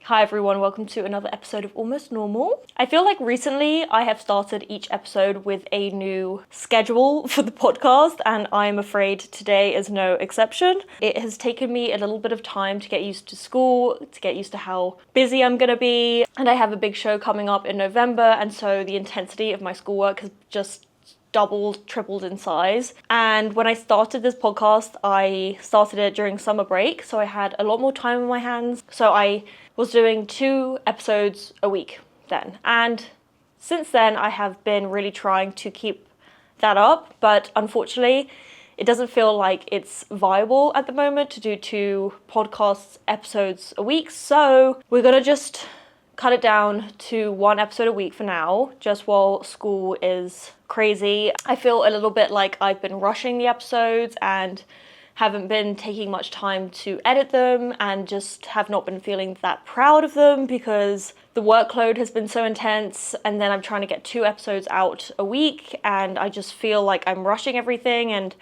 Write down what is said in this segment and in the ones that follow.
Hi everyone, welcome to another episode of Almost Normal. I feel like recently I have started each episode with a new schedule for the podcast, and I'm afraid today is no exception. It has taken me a little bit of time to get used to school, to get used to how busy I'm gonna be, and I have a big show coming up in November, and so the intensity of my schoolwork has just doubled, tripled in size. And when I started this podcast, I started it during summer break, so I had a lot more time on my hands. So I was doing 2 episodes a week then. And since then, I have been really trying to keep that up, but unfortunately, it doesn't feel like it's viable at the moment to do 2 podcast episodes a week. So we're gonna just cut it down to 1 episode a week for now, just while school is crazy. I feel a little bit like I've been rushing the episodes and haven't been taking much time to edit them, and just have not been feeling that proud of them because the workload has been so intense, and then I'm trying to get 2 episodes out a week, and I just feel like I'm rushing everything, and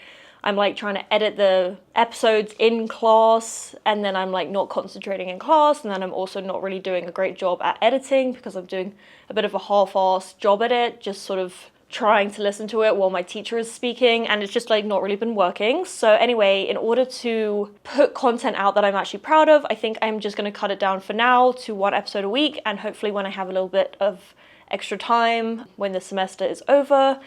I'm like trying to edit the episodes in class, and then I'm like not concentrating in class, and then I'm also not really doing a great job at editing because I'm doing a bit of a half-assed job at it, just sort of trying to listen to it while my teacher is speaking, and it's just like not really been working. So anyway, in order to put content out that I'm actually proud of, I think I'm just gonna cut it down for now to 1 episode a week, and hopefully when I have a little bit of extra time when the semester is over,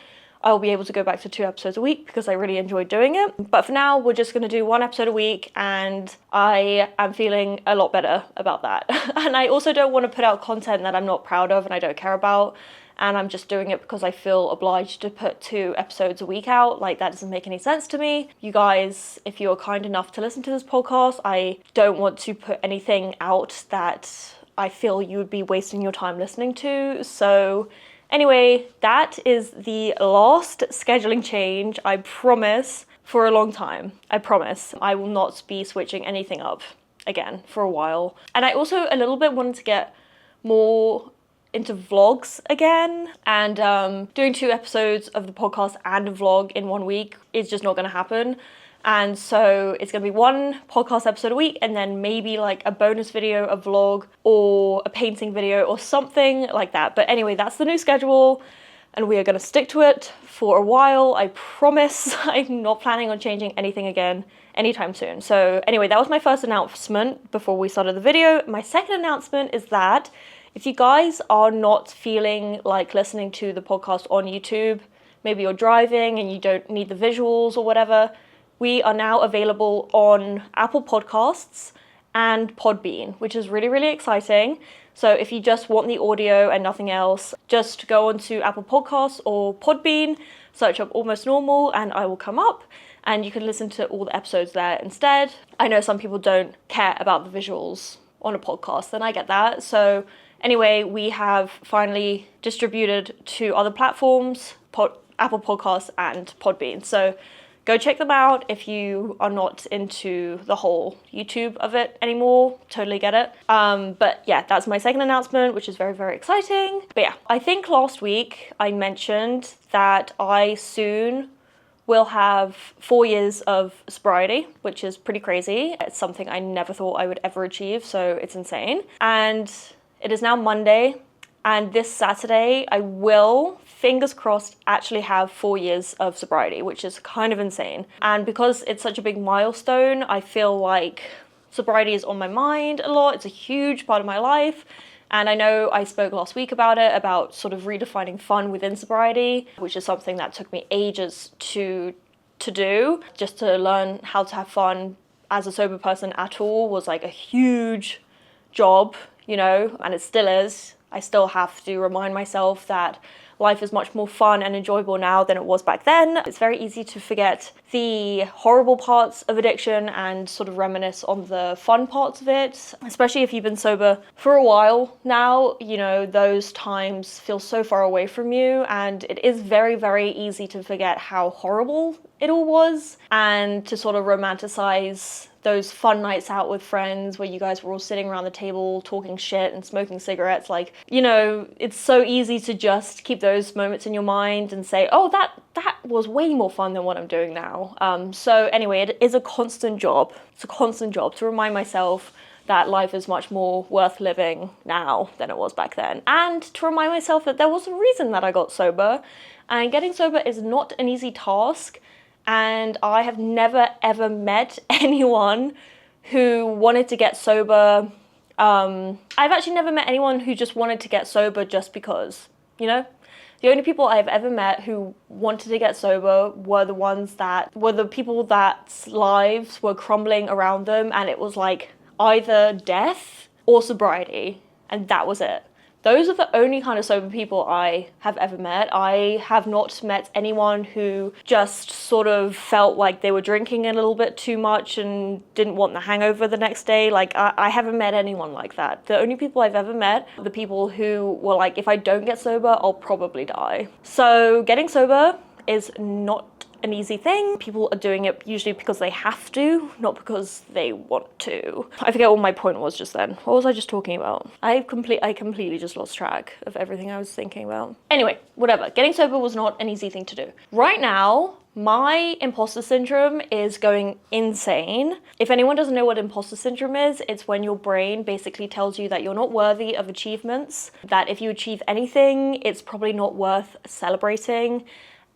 I'll be able to go back to 2 episodes a week because I really enjoy doing it. But for now, we're just gonna do 1 episode a week, and I am feeling a lot better about that. And I also don't want to put out content that I'm not proud of and I don't care about, and I'm just doing it because I feel obliged to put 2 episodes a week out. Like, that doesn't make any sense to me. You guys, if you're kind enough to listen to this podcast, I don't want to put anything out that I feel you would be wasting your time listening to. So anyway, that is the last scheduling change, I promise, for a long time. I promise. I will not be switching anything up again for a while. And I also a little bit wanted to get more into vlogs again, and doing 2 episodes of the podcast and a vlog in 1 week is just not gonna happen. And so it's gonna be 1 podcast episode a week, and then maybe like a bonus video, a vlog, or a painting video, or something like that. But anyway, that's the new schedule, and we are gonna stick to it for a while, I promise. I'm not planning on changing anything again anytime soon. So anyway, that was my first announcement before we started the video. My second announcement is that if you guys are not feeling like listening to the podcast on YouTube, maybe you're driving and you don't need the visuals or whatever, we are now available on Apple Podcasts and Podbean, which is really, really exciting. So if you just want the audio and nothing else, just go onto Apple Podcasts or Podbean, search up Almost Normal, and I will come up, and you can listen to all the episodes there instead. I know some people don't care about the visuals on a podcast, and I get that. So anyway, we have finally distributed to other platforms, Apple Podcasts and Podbean. So go check them out if you are not into the whole YouTube of it anymore. Totally get it. But yeah, that's my second announcement, which is very, very exciting. But yeah, I think last week I mentioned that I soon will have 4 years of sobriety, which is pretty crazy. It's something I never thought I would ever achieve, so it's insane. And it is now Monday, and this Saturday I will, fingers crossed, actually have 4 years of sobriety, which is kind of insane. And because it's such a big milestone, I feel like sobriety is on my mind a lot. It's a huge part of my life. And I know I spoke last week about it, about sort of redefining fun within sobriety, which is something that took me ages to do. Just to learn how to have fun as a sober person at all was like a huge job, you know, and it still is. I still have to remind myself that life is much more fun and enjoyable now than it was back then. It's very easy to forget the horrible parts of addiction and sort of reminisce on the fun parts of it, especially if you've been sober for a while now. You know, those times feel so far away from you, and it is very, very easy to forget how horrible it all was, and to sort of romanticize those fun nights out with friends where you guys were all sitting around the table talking shit and smoking cigarettes. Like, you know, it's so easy to just keep those moments in your mind and say, oh, that was way more fun than what I'm doing now. So anyway, it is a constant job. It's a constant job to remind myself that life is much more worth living now than it was back then. And to remind myself that there was a reason that I got sober, and getting sober is not an easy task. And I have never ever met anyone who wanted to get sober. I've actually never met anyone who just wanted to get sober just because, you know? The only people I've ever met who wanted to get sober were the people that's lives were crumbling around them, and it was like either death or sobriety, and that was it. Those are the only kind of sober people I have ever met. I have not met anyone who just sort of felt like they were drinking a little bit too much and didn't want the hangover the next day. Like, I haven't met anyone like that. The only people I've ever met are the people who were like, if I don't get sober, I'll probably die. So getting sober is not an easy thing. People are doing it usually because they have to, not because they want to. I forget what my point was just then. What was I just talking about? I completely just lost track of everything I was thinking about. Anyway, whatever. Getting sober was not an easy thing to do. Right now, my imposter syndrome is going insane. If anyone doesn't know what imposter syndrome is, it's when your brain basically tells you that you're not worthy of achievements, that if you achieve anything, it's probably not worth celebrating.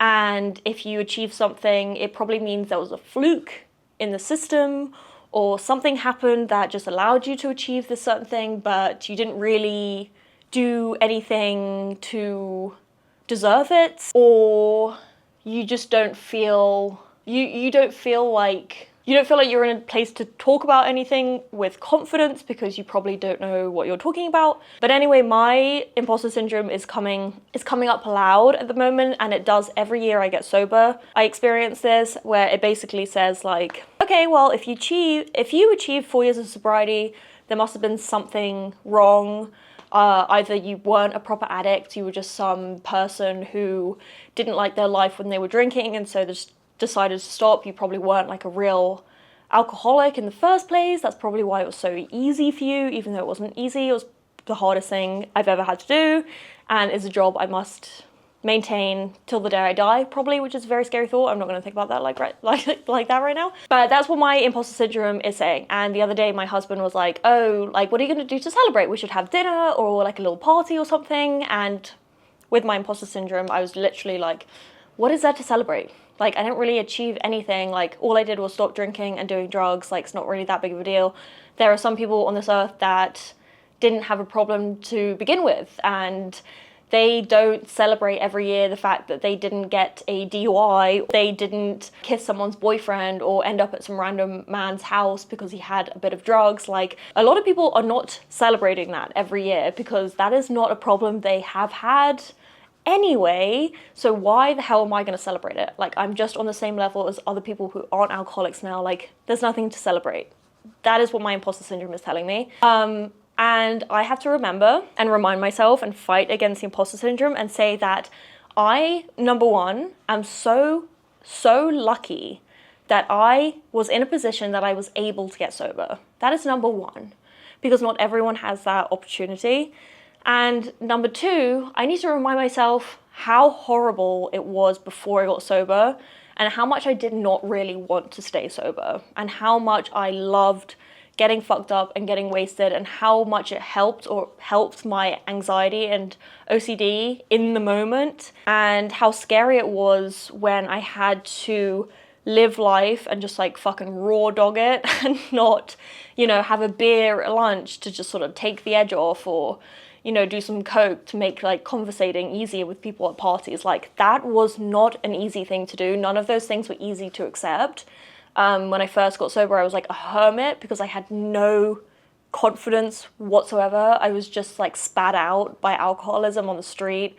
And if you achieve something, it probably means there was a fluke in the system, or something happened that just allowed you to achieve this certain thing, but you didn't really do anything to deserve it, or you just don't feel you don't feel like you're in a place to talk about anything with confidence because you probably don't know what you're talking about. But anyway, my imposter syndrome is coming up loud at the moment, and it does every year I get sober. I experience this where it basically says like, okay, well, if you achieve 4 years of sobriety, there must have been something wrong. Either you weren't a proper addict, you were just some person who didn't like their life when they were drinking, and so they just decided to stop. You probably weren't like a real alcoholic in the first place. That's probably why it was so easy for you, even though it wasn't easy. It was the hardest thing I've ever had to do, and it's a job I must maintain till the day I die, probably, which is a very scary thought. I'm not going to think about that like that right now. But that's what my imposter syndrome is saying. And the other day, my husband was like, "Oh, like, what are you going to do to celebrate? We should have dinner or like a little party or something." And with my imposter syndrome, I was literally like, "What is there to celebrate? Like, I didn't really achieve anything. Like, all I did was stop drinking and doing drugs. Like, it's not really that big of a deal. There are some people on this earth that didn't have a problem to begin with, and they don't celebrate every year the fact that they didn't get a DUI, they didn't kiss someone's boyfriend or end up at some random man's house because he had a bit of drugs. Like, a lot of people are not celebrating that every year because that is not a problem they have had anyway, so why the hell am I going to celebrate it? Like, I'm just on the same level as other people who aren't alcoholics now. Like, there's nothing to celebrate. That is what my imposter syndrome is telling me. And I have to remember and remind myself and fight against the imposter syndrome and say that I, number one, am so lucky that I was in a position that I was able to get sober. That is number one, because not everyone has that opportunity. And number two, I need to remind myself how horrible it was before I got sober, and how much I did not really want to stay sober, and how much I loved getting fucked up and getting wasted, and how much it helped my anxiety and OCD in the moment, and how scary it was when I had to live life and just like fucking raw dog it and not, have a beer at lunch to just sort of take the edge off, or do some coke to make like conversating easier with people at parties. Like, that was not an easy thing to do. None of those things were easy to accept. When I first got sober, I was like a hermit because I had no confidence whatsoever. I was just like spat out by alcoholism on the street,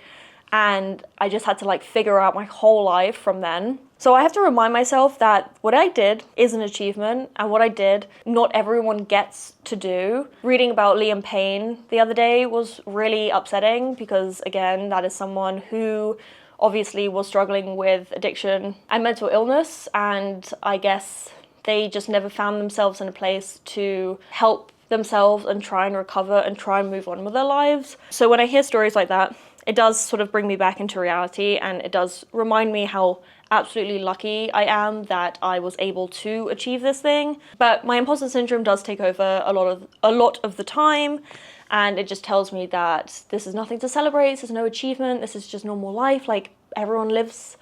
and I just had to like figure out my whole life from then. So I have to remind myself that what I did is an achievement, and what I did, not everyone gets to do. Reading about Liam Payne the other day was really upsetting because, again, that is someone who obviously was struggling with addiction and mental illness, and I guess they just never found themselves in a place to help themselves and try and recover and try and move on with their lives. So when I hear stories like that, it does sort of bring me back into reality, and it does remind me how absolutely lucky I am that I was able to achieve this thing. But my imposter syndrome does take over a lot of the time, and it just tells me that this is nothing to celebrate, this is no achievement, this is just normal life, like everyone lives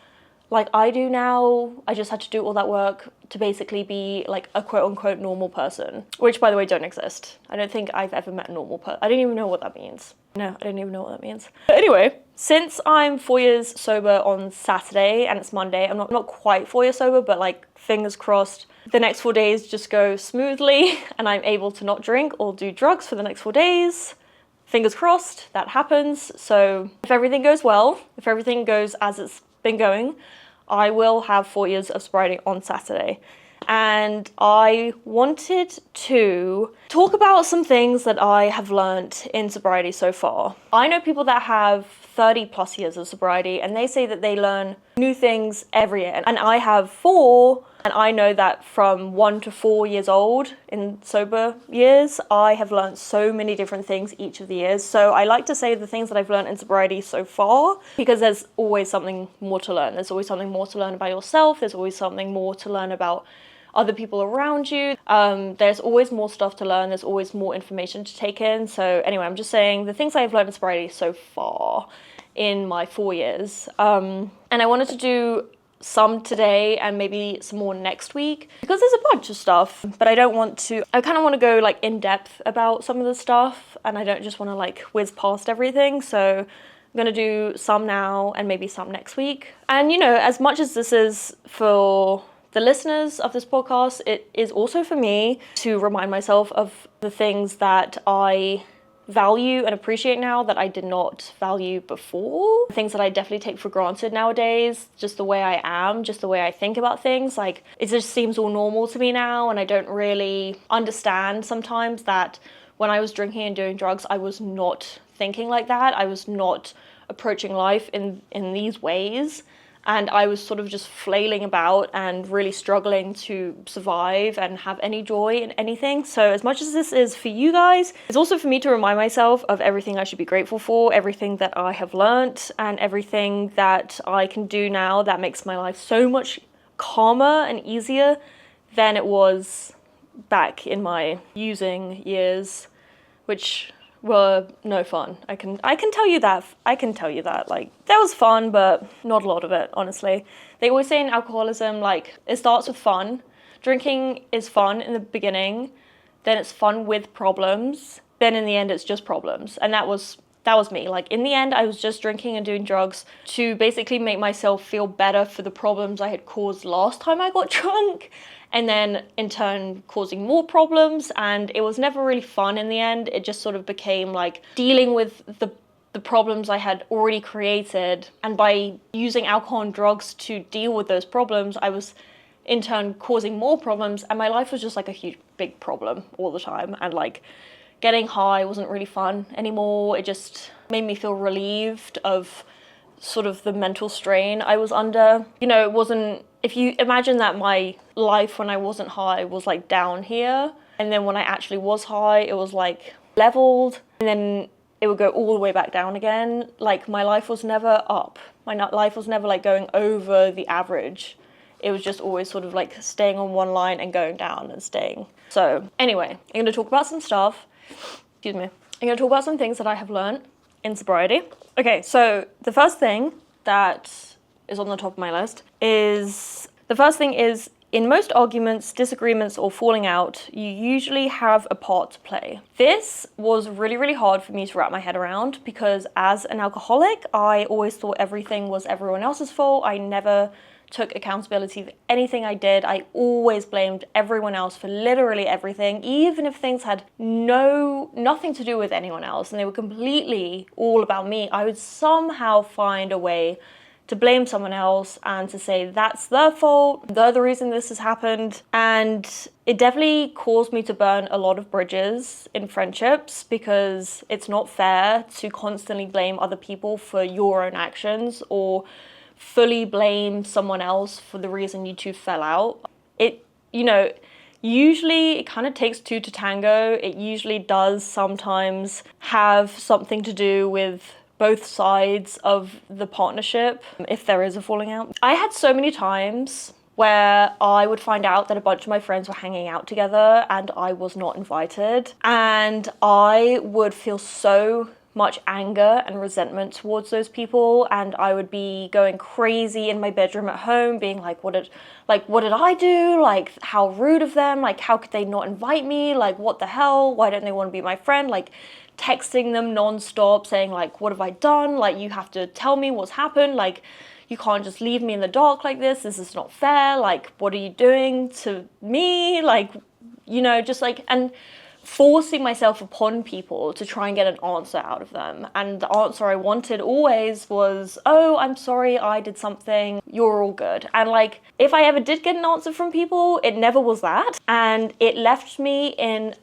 like I do now. I just had to do all that work to basically be like a quote-unquote normal person, which by the way don't exist. I don't think I've ever met a normal person. I don't even know what that means. No, I don't even know what that means. But anyway, since I'm 4 years sober on Saturday and it's Monday, I'm not quite 4 years sober, but like fingers crossed the next 4 days just go smoothly and I'm able to not drink or do drugs for the next 4 days. Fingers crossed that happens. So if everything goes well, if everything goes as it's been going, I will have 4 years of sobriety on Saturday. And I wanted to talk about some things that I have learned in sobriety so far. I know people that have 30 plus years of sobriety and they say that they learn new things every year. And I have 4, and I know that from 1 to 4 years old in sober years, I have learned so many different things each of the years. So I like to say the things that I've learned in sobriety so far, because there's always something more to learn. There's always something more to learn about yourself. There's always something more to learn about other people around you. There's always more stuff to learn. There's always more information to take in. So anyway, I'm just saying the things I've learned in sobriety so far in my 4 years. And I wanted to do some today and maybe some more next week because there's a bunch of stuff, but I kind of want to go like in depth about some of the stuff, and I don't just want to like whiz past everything. So I'm going to do some now and maybe some next week. And you know, as much as this is for the listeners of this podcast, it is also for me to remind myself of the things that I value and appreciate now that I did not value before. Things that I definitely take for granted nowadays, just the way I am, just the way I think about things. Like, it just seems all normal to me now, and I don't really understand sometimes that when I was drinking and doing drugs, I was not thinking like that. I was not approaching life in these ways. And I was sort of just flailing about and really struggling to survive and have any joy in anything. So as much as this is for you guys, it's also for me to remind myself of everything I should be grateful for, everything that I have learnt, and everything that I can do now that makes my life so much calmer and easier than it was back in my using years, which were no fun. I can tell you that. Like, that was fun, but not a lot of it, honestly. They always say in alcoholism, like, it starts with fun. Drinking is fun in the beginning, then it's fun with problems, then in the end it's just problems. And that was me. Like, in the end, I was just drinking and doing drugs to basically make myself feel better for the problems I had caused last time I got drunk, and then in turn causing more problems. And it was never really fun in the end. It just sort of became like dealing with the problems I had already created, and by using alcohol and drugs to deal with those problems, I was in turn causing more problems, and my life was just like a huge big problem all the time. And like, getting high wasn't really fun anymore. It just made me feel relieved of sort of the mental strain I was under. You know, it wasn't, if you imagine that my life when I wasn't high was like down here, and then when I actually was high, it was like leveled, and then it would go all the way back down again. Like, my life was never up. My life was never like going over the average. It was just always sort of like staying on one line and going down and staying. So anyway, I'm going to talk about some stuff. Excuse me. I'm going to talk about some things that I have learned in sobriety. Okay, so the first thing that is on the top of my list is, in most arguments, disagreements, or falling out, you usually have a part to play. This was really, really hard for me to wrap my head around, because as an alcoholic, I always thought everything was everyone else's fault. I never took accountability for anything I did. I always blamed everyone else for literally everything, even if things had nothing to do with anyone else and they were completely all about me. I would somehow find a way to blame someone else and to say that's their fault, they're the reason this has happened. And it definitely caused me to burn a lot of bridges in friendships, because it's not fair to constantly blame other people for your own actions, or fully blame someone else for the reason you two fell out. Usually it kind of takes two to tango. It usually does sometimes have something to do with both sides of the partnership, if there is a falling out. I had so many times where I would find out that a bunch of my friends were hanging out together and I was not invited. And I would feel so much anger and resentment towards those people, and I would be going crazy in my bedroom at home, being like, what did I do? Like, how rude of them. Like, how could they not invite me? Like, what the hell? Why don't they want to be my friend? Like, texting them nonstop, saying like, what have I done? Like, you have to tell me what's happened. Like, you can't just leave me in the dark like this. This is not fair. Like, what are you doing to me? Like, you know, just like, and forcing myself upon people to try and get an answer out of them. And the answer I wanted always was, oh, I'm sorry, I did something, you're all good. And like, if I ever did get an answer from people, it never was that. And it left me in,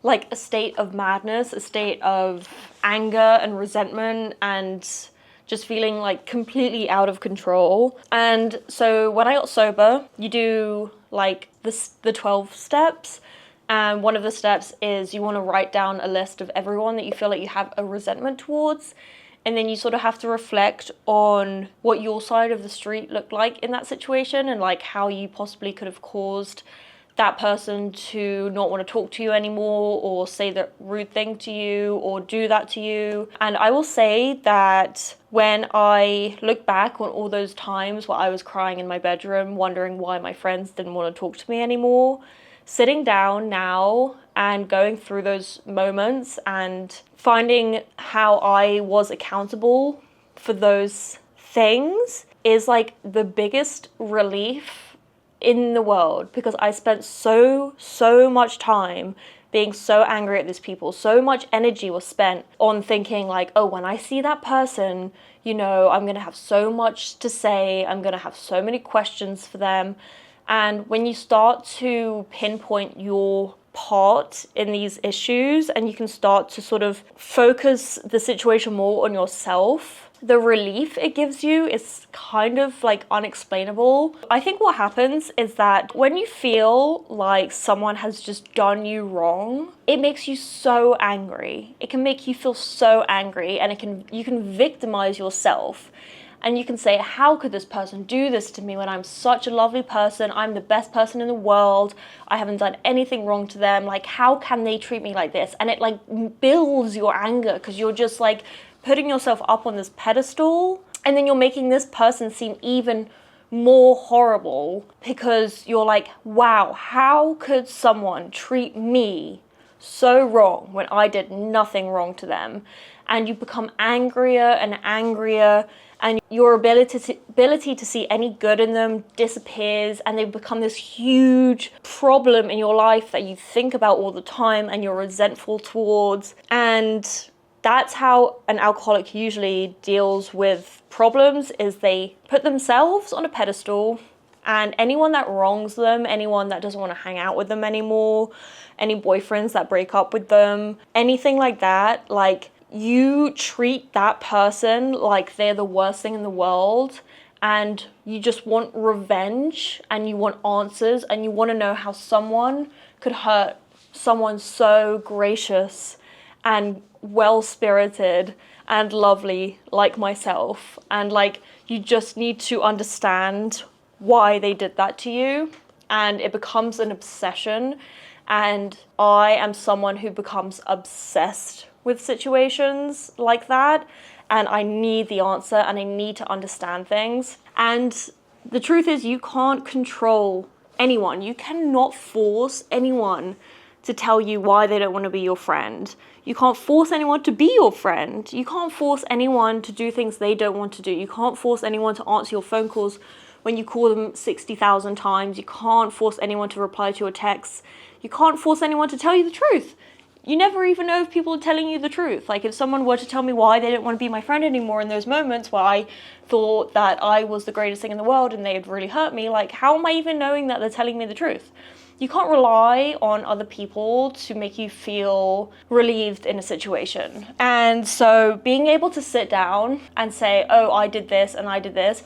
like a state of madness, a state of anger and resentment, and just feeling like completely out of control. And so when I got sober, you do like the 12 steps. And one of the steps is you want to write down a list of everyone that you feel like you have a resentment towards. And then you sort of have to reflect on what your side of the street looked like in that situation, and like how you possibly could have caused that person to not want to talk to you anymore, or say that rude thing to you, or do that to you. And I will say that when I look back on all those times where I was crying in my bedroom, wondering why my friends didn't want to talk to me anymore, sitting down now and going through those moments and finding how I was accountable for those things is like the biggest relief in the world, because I spent so much time being so angry at these people. So much energy was spent on thinking like, oh, when I see that person, you know, I'm gonna have so much to say, I'm gonna have so many questions for them. And when you start to pinpoint your part in these issues, and you can start to sort of focus the situation more on yourself, the relief it gives you is kind of like unexplainable. I think what happens is that when you feel like someone has just done you wrong, it makes you so angry. It can make you feel so angry, and you can victimize yourself. And you can say, how could this person do this to me when I'm such a lovely person? I'm the best person in the world. I haven't done anything wrong to them. Like, how can they treat me like this? And it like builds your anger, because you're just like putting yourself up on this pedestal, and then you're making this person seem even more horrible, because you're like, wow, how could someone treat me so wrong when I did nothing wrong to them? And you become angrier and angrier, and your ability to see any good in them disappears, and they become this huge problem in your life that you think about all the time and you're resentful towards. And that's how an alcoholic usually deals with problems, is they put themselves on a pedestal, and anyone that wrongs them, anyone that doesn't want to hang out with them anymore, any boyfriends that break up with them, anything like that, like, you treat that person like they're the worst thing in the world, and you just want revenge, and you want answers, and you want to know how someone could hurt someone so gracious and well-spirited and lovely like myself. And like, you just need to understand why they did that to you, and it becomes an obsession. And I am someone who becomes obsessed with situations like that, and I need the answer, and I need to understand things. And the truth is, you can't control anyone. You cannot force anyone to tell you why they don't want to be your friend. You can't force anyone to be your friend. You can't force anyone to do things they don't want to do. You can't force anyone to answer your phone calls when you call them 60,000 times. You can't force anyone to reply to your texts. You can't force anyone to tell you the truth. You never even know if people are telling you the truth. Like, if someone were to tell me why they didn't want to be my friend anymore in those moments where I thought that I was the greatest thing in the world and they had really hurt me, like, how am I even knowing that they're telling me the truth? You can't rely on other people to make you feel relieved in a situation. And so being able to sit down and say, oh, I did this and I did this,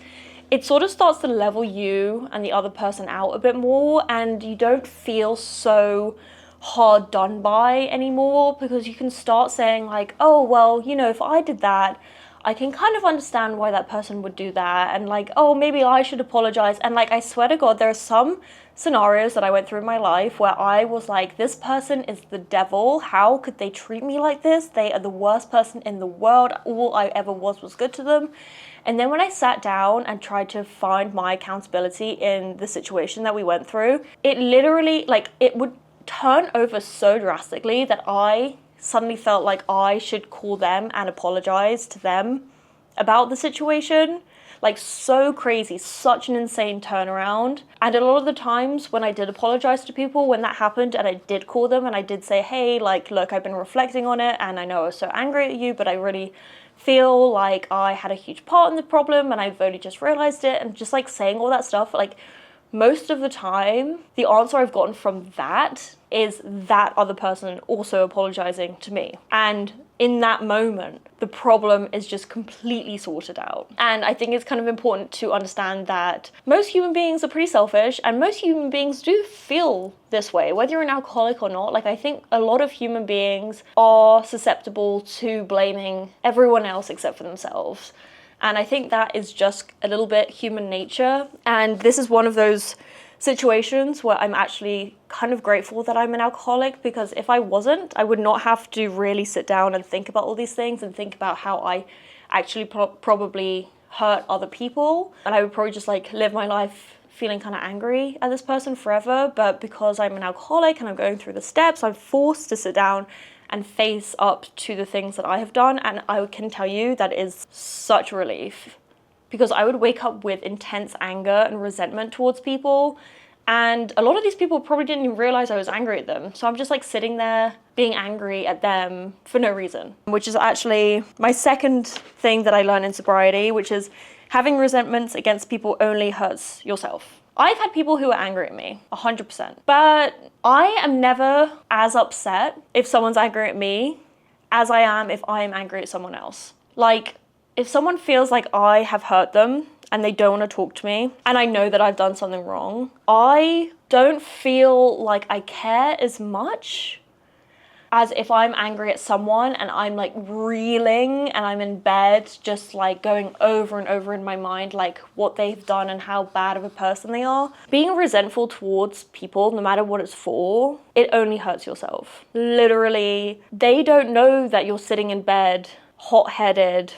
it sort of starts to level you and the other person out a bit more, and you don't feel so hard done by anymore, because you can start saying like, oh, well, you know, if I did that, I can kind of understand why that person would do that, and like, oh, maybe I should apologize. And like, I swear to God, there are some scenarios that I went through in my life where I was like, this person is the devil. How could they treat me like this? They are the worst person in the world. All I ever was good to them. And then when I sat down and tried to find my accountability in the situation that we went through, it literally, like, it would turn over so drastically that I suddenly felt like I should call them and apologize to them about the situation. Like, so crazy, such an insane turnaround. And a lot of the times when I did apologize to people, when that happened and I did call them and I did say, hey, like, look, I've been reflecting on it and I know I was so angry at you, but I really feel like I had a huge part in the problem and I've only just realized it, and just like saying all that stuff, like, most of the time, the answer I've gotten from that is that other person also apologizing to me. And in that moment, the problem is just completely sorted out. And I think it's kind of important to understand that most human beings are pretty selfish, and most human beings do feel this way, whether you're an alcoholic or not. Like, I think a lot of human beings are susceptible to blaming everyone else except for themselves. And I think that is just a little bit human nature. And this is one of those situations where I'm actually kind of grateful that I'm an alcoholic, because if I wasn't, I would not have to really sit down and think about all these things and think about how I actually probably hurt other people. And I would probably just like live my life feeling kind of angry at this person forever. But because I'm an alcoholic and I'm going through the steps, I'm forced to sit down and face up to the things that I have done. And I can tell you that is such a relief, because I would wake up with intense anger and resentment towards people. And a lot of these people probably didn't even realize I was angry at them. So I'm just like sitting there being angry at them for no reason, which is actually my second thing that I learned in sobriety, which is having resentments against people only hurts yourself. I've had people who are angry at me, 100%. But I am never as upset if someone's angry at me as I am if I am angry at someone else. Like, if someone feels like I have hurt them and they don't want to talk to me, and I know that I've done something wrong, I don't feel like I care as much as if I'm angry at someone and I'm like reeling and I'm in bed just like going over and over in my mind like what they've done and how bad of a person they are. Being resentful towards people, no matter what it's for, it only hurts yourself. Literally, they don't know that you're sitting in bed, hot-headed,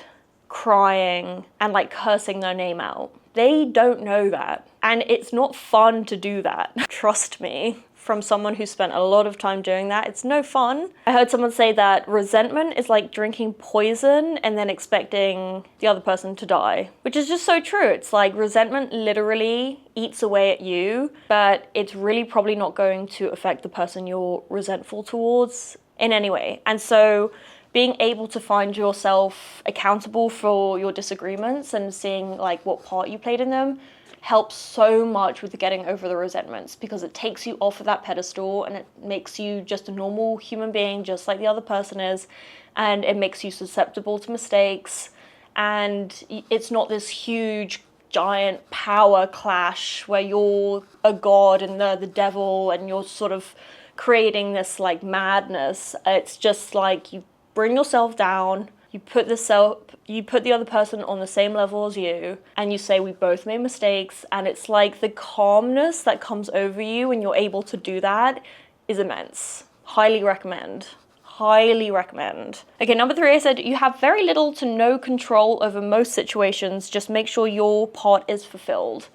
crying, and like cursing their name out. They don't know that. And it's not fun to do that. Trust me. From someone who spent a lot of time doing that, it's no fun. I heard someone say that resentment is like drinking poison and then expecting the other person to die, which is just so true. It's like resentment literally eats away at you, but it's really probably not going to affect the person you're resentful towards in any way. And so being able to find yourself accountable for your disagreements and seeing like what part you played in them helps so much with getting over the resentments, because it takes you off of that pedestal and it makes you just a normal human being just like the other person is, and it makes you susceptible to mistakes, and it's not this huge giant power clash where you're a god and they're the devil and you're sort of creating this like madness. It's just like you bring yourself down, you put the other person on the same level as you, and you say we both made mistakes, and it's like the calmness that comes over you when you're able to do that is immense. Highly recommend. Highly recommend. Okay, number 3, I said you have very little to no control over most situations. Just make sure your part is fulfilled.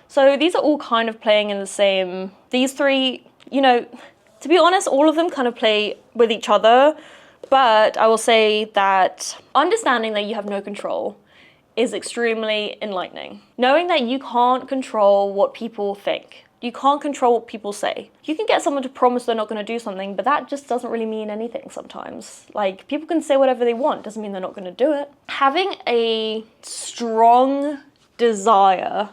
So these are all kind of playing in the same, these 3, you know, to be honest, all of them kind of play with each other. But I will say that understanding that you have no control is extremely enlightening. Knowing that you can't control what people think. You can't control what people say. You can get someone to promise they're not going to do something, but that just doesn't really mean anything sometimes. Like, people can say whatever they want, doesn't mean they're not going to do it. Having a strong desire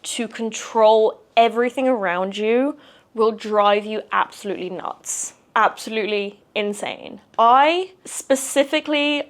to control everything around you will drive you absolutely nuts. Absolutely insane. I especially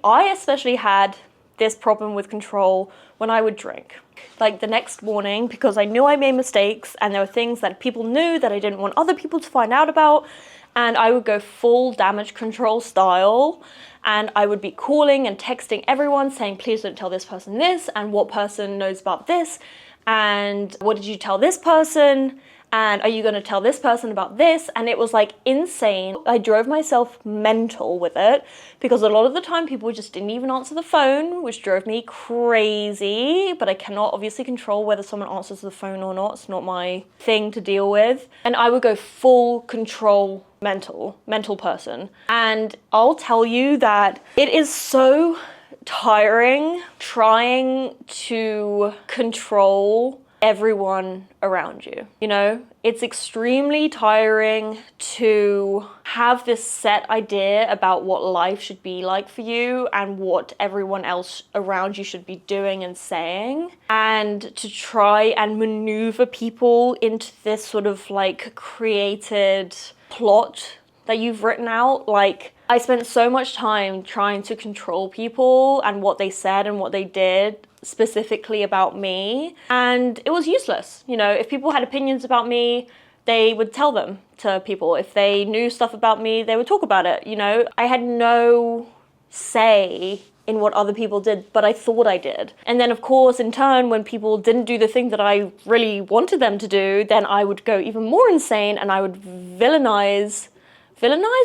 had this problem with control when I would drink. Like the next morning, because I knew I made mistakes and there were things that people knew that I didn't want other people to find out about, and I would go full damage control style. And I would be calling and texting everyone saying, please don't tell this person this, and what person knows about this, and what did you tell this person, and are you going to tell this person about this? And it was like insane. I drove myself mental with it because a lot of the time people just didn't even answer the phone, which drove me crazy. But I cannot obviously control whether someone answers the phone or not. It's not my thing to deal with. And I would go full control mental person. And I'll tell you that it is so tiring trying to control everyone around you. You know, it's extremely tiring to have this set idea about what life should be like for you and what everyone else around you should be doing and saying, and to try and maneuver people into this sort of like created plot that you've written out. Like, I spent so much time trying to control people and what they said and what they did specifically about me, and it was useless. You know, if people had opinions about me, they would tell them to people. If they knew stuff about me, they would talk about it. You know, I had no say in what other people did, but I thought I did. And then of course, in turn, when people didn't do the thing that I really wanted them to do, then I would go even more insane and I would villainize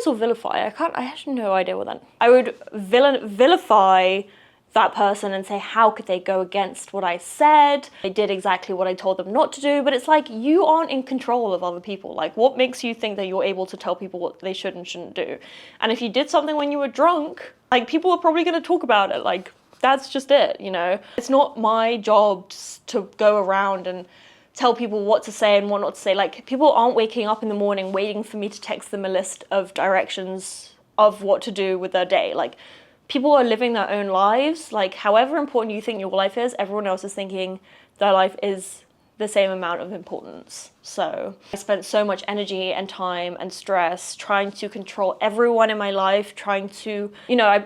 or vilify? I have no idea what that. I would vilify that person and say, how could they go against what I said? They did exactly what I told them not to do. But it's like, you aren't in control of other people. Like, what makes you think that you're able to tell people what they should and shouldn't do? And if you did something when you were drunk, like, people are probably going to talk about it. Like, that's just it, you know? It's not my job to go around and tell people what to say and what not to say. Like, people aren't waking up in the morning waiting for me to text them a list of directions of what to do with their day. Like, people are living their own lives. Like, however important you think your life is, everyone else is thinking their life is the same amount of importance. So I spent so much energy and time and stress trying to control everyone in my life, trying to, you know,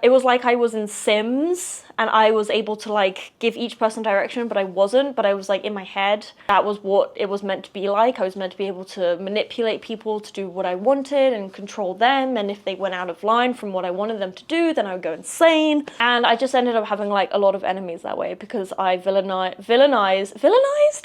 it was like I was in Sims and I was able to like give each person direction, but I wasn't. But I was like in my head, that was what it was meant to be like. I was meant to be able to manipulate people to do what I wanted and control them. And if they went out of line from what I wanted them to do, then I would go insane. And I just ended up having like a lot of enemies that way because I villainized?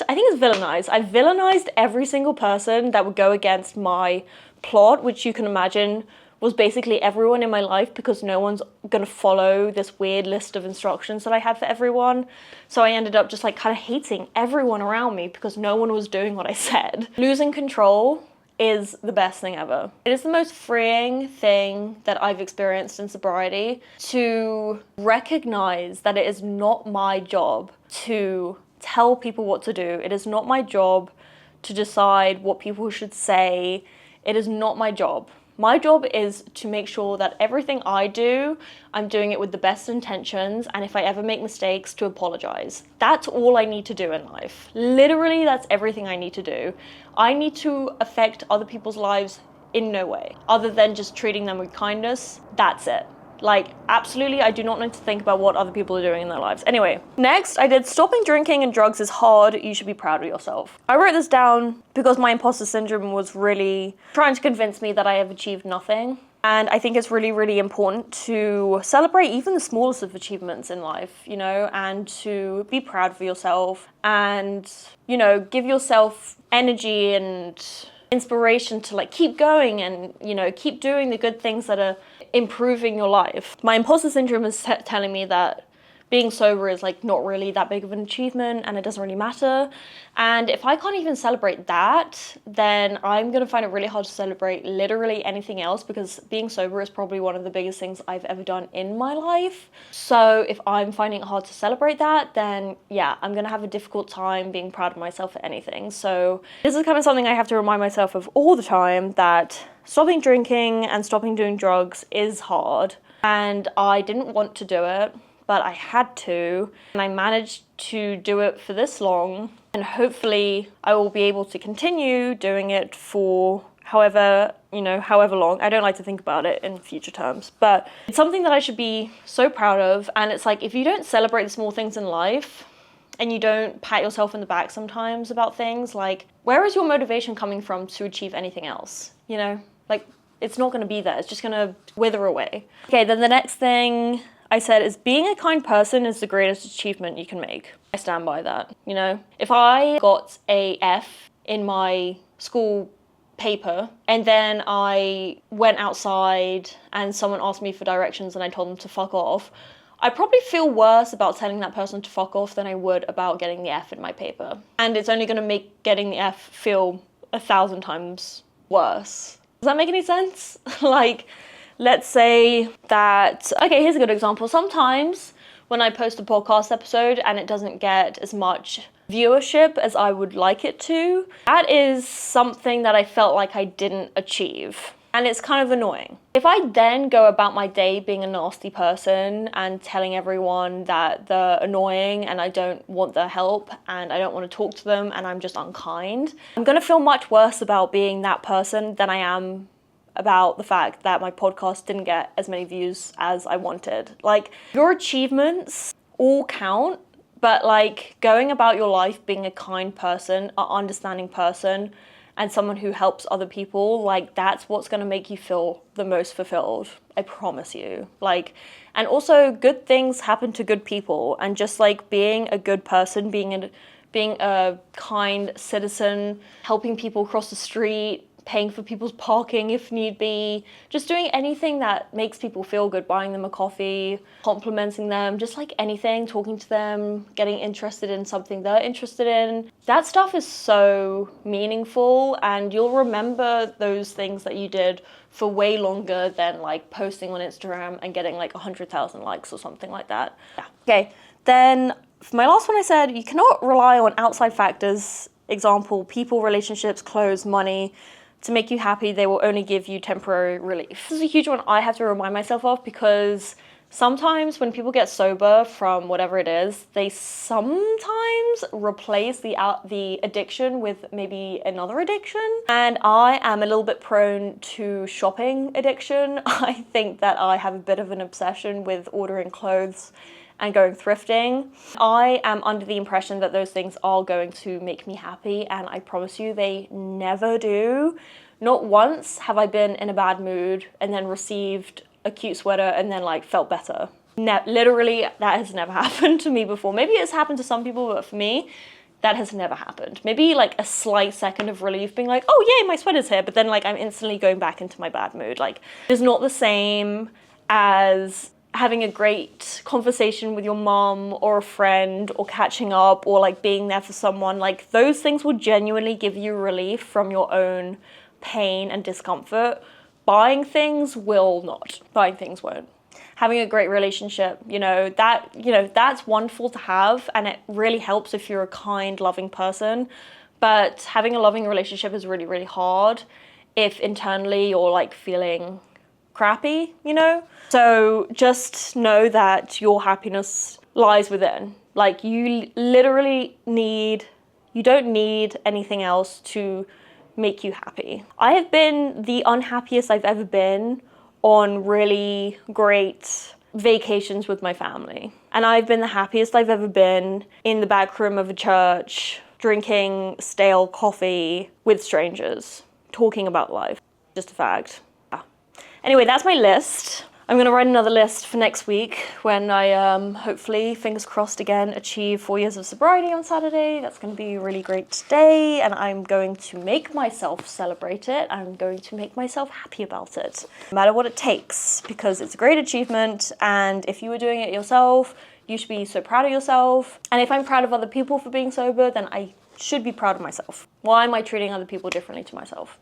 I think it's villainized. I villainized every single person that would go against my plot, which you can imagine was basically everyone in my life, because no one's gonna follow this weird list of instructions that I had for everyone. So I ended up just like kind of hating everyone around me because no one was doing what I said. Losing control is the best thing ever. It is the most freeing thing that I've experienced in sobriety, to recognize that it is not my job to tell people what to do. It is not my job to decide what people should say. It is not my job. My job is to make sure that everything I do, I'm doing it with the best intentions, and if I ever make mistakes, to apologize. That's all I need to do in life. Literally, that's everything I need to do. I need to affect other people's lives in no way, other than just treating them with kindness. That's it. Like, absolutely, I do not need to think about what other people are doing in their lives. Anyway, next I did stopping drinking and drugs is hard. You should be proud of yourself. I wrote this down because my imposter syndrome was really trying to convince me that I have achieved nothing. And I think it's really, really important to celebrate even the smallest of achievements in life, you know, and to be proud of yourself and, you know, give yourself energy and inspiration to like keep going and, you know, keep doing the good things that are improving your life. My imposter syndrome is telling me that being sober is like not really that big of an achievement and it doesn't really matter. And if I can't even celebrate that, then I'm gonna find it really hard to celebrate literally anything else, because being sober is probably one of the biggest things I've ever done in my life. So if I'm finding it hard to celebrate that, then yeah, I'm gonna have a difficult time being proud of myself for anything. So this is kind of something I have to remind myself of all the time, that stopping drinking and stopping doing drugs is hard. And I didn't want to do it, but I had to, and I managed to do it for this long, and hopefully I will be able to continue doing it for however long. I don't like to think about it in future terms, but it's something that I should be so proud of. And it's like, if you don't celebrate the small things in life, and you don't pat yourself in the back sometimes about things, like, where is your motivation coming from to achieve anything else? you know, like it's not going to be there. It's just going to wither away. Okay, then the next thing I said is being a kind person is the greatest achievement you can make. I stand by that, you know. If I got a F in my school paper and then I went outside and someone asked me for directions and I told them to fuck off, I probably feel worse about telling that person to fuck off than I would about getting the F in my paper. And it's only going to make getting the F feel 1,000 times worse. Does that make any sense? Like, let's say that, okay, here's a good example. Sometimes when I post a podcast episode and it doesn't get as much viewership as I would like it to, that is something that I felt like I didn't achieve. And it's kind of annoying. If I then go about my day being a nasty person and telling everyone that they're annoying and I don't want their help and I don't want to talk to them and I'm just unkind, I'm gonna feel much worse about being that person than I am about the fact that my podcast didn't get as many views as I wanted. Like, your achievements all count, but like going about your life being a kind person, an understanding person, and someone who helps other people, like that's what's gonna make you feel the most fulfilled. I promise you. Like, and also good things happen to good people, and just like being a good person, being a kind citizen, helping people cross the street, paying for people's parking if need be, just doing anything that makes people feel good, buying them a coffee, complimenting them, just like anything, talking to them, getting interested in something they're interested in. That stuff is so meaningful, and you'll remember those things that you did for way longer than like posting on Instagram and getting like 100,000 likes or something like that. Yeah. Okay, then for my last one I said, you cannot rely on outside factors, example, people, relationships, clothes, money, to make you happy. They will only give you temporary relief. This is a huge one I have to remind myself of, because sometimes when people get sober from whatever it is, they sometimes replace the addiction with maybe another addiction. And I am a little bit prone to shopping addiction. I think that I have a bit of an obsession with ordering clothes and going thrifting. I am under the impression that those things are going to make me happy, and I promise you they never do. Not once have I been in a bad mood and then received a cute sweater and then like felt better. Literally, that has never happened to me before. Maybe it's happened to some people, but for me, that has never happened. Maybe like a slight second of relief being like, oh yay, my sweater's here, but then like I'm instantly going back into my bad mood. Like, it's not the same as having a great conversation with your mom or a friend, or catching up, or like being there for someone. Like, those things will genuinely give you relief from your own pain and discomfort. Buying things will not. Buying things won't. Having a great relationship, that's wonderful to have, and it really helps if you're a kind, loving person. But having a loving relationship is really, really hard if internally you're like feeling crappy, So just know that your happiness lies within. Like, you don't need anything else to make you happy. I have been the unhappiest I've ever been on really great vacations with my family. And I've been the happiest I've ever been in the back room of a church, drinking stale coffee with strangers, talking about life. Just a fact. Anyway, that's my list. I'm gonna write another list for next week when I hopefully, fingers crossed again, achieve 4 years of sobriety on Saturday. That's gonna be a really great day, and I'm going to make myself celebrate it. I'm going to make myself happy about it, no matter what it takes, because it's a great achievement, and if you were doing it yourself, you should be so proud of yourself. And if I'm proud of other people for being sober, then I should be proud of myself. Why am I treating other people differently to myself,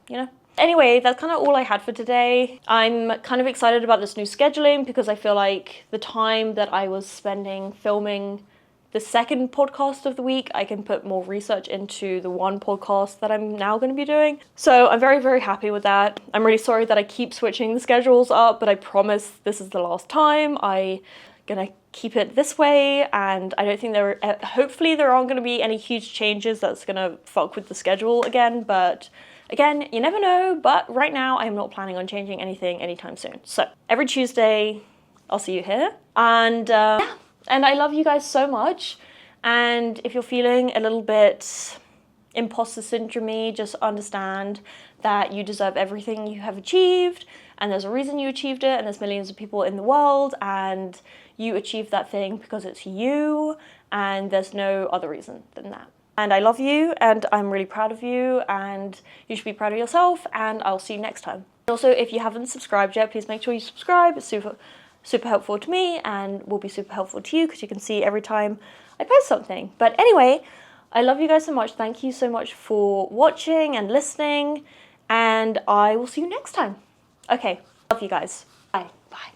Anyway, that's kind of all I had for today. I'm kind of excited about this new scheduling because I feel like the time that I was spending filming the second podcast of the week, I can put more research into the one podcast that I'm now going to be doing. So I'm very, very happy with that. I'm really sorry that I keep switching the schedules up, but I promise this is the last time. I'm gonna keep it this way, and I don't think hopefully there aren't going to be any huge changes that's going to fuck with the schedule again, but again, you never know. But right now I'm not planning on changing anything anytime soon. So every Tuesday I'll see you here, and and I love you guys so much. And if you're feeling a little bit imposter syndrome-y, just understand that you deserve everything you have achieved, and there's a reason you achieved it, and there's millions of people in the world, and you achieved that thing because it's you, and there's no other reason than that. And I love you, and I'm really proud of you, and you should be proud of yourself, and I'll see you next time. Also, if you haven't subscribed yet, please make sure you subscribe. It's super helpful to me, and will be super helpful to you, because you can see every time I post something. But anyway, I love you guys so much. Thank you so much for watching and listening, and I will see you next time. Okay, love you guys. Bye. Bye.